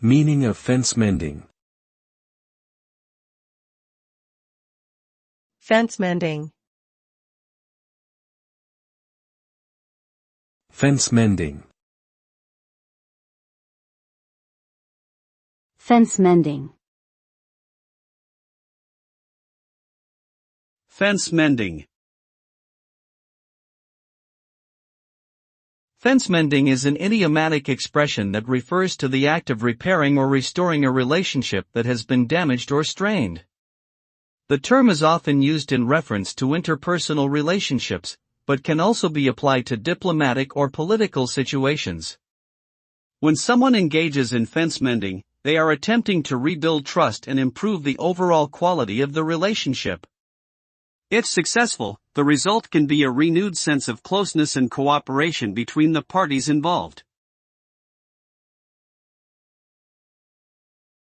Meaning of fence-mending. Fence-mending. Fence-mending. Fence-mending. Fence-mending. Fence-mending is an idiomatic expression that refers to the act of repairing or restoring a relationship that has been damaged or strained. The term is often used in reference to interpersonal relationships, but can also be applied to diplomatic or political situations. When someone engages in fence-mending, they are attempting to rebuild trust and improve the overall quality of the relationship. If successful, the result can be a renewed sense of closeness and cooperation between the parties involved.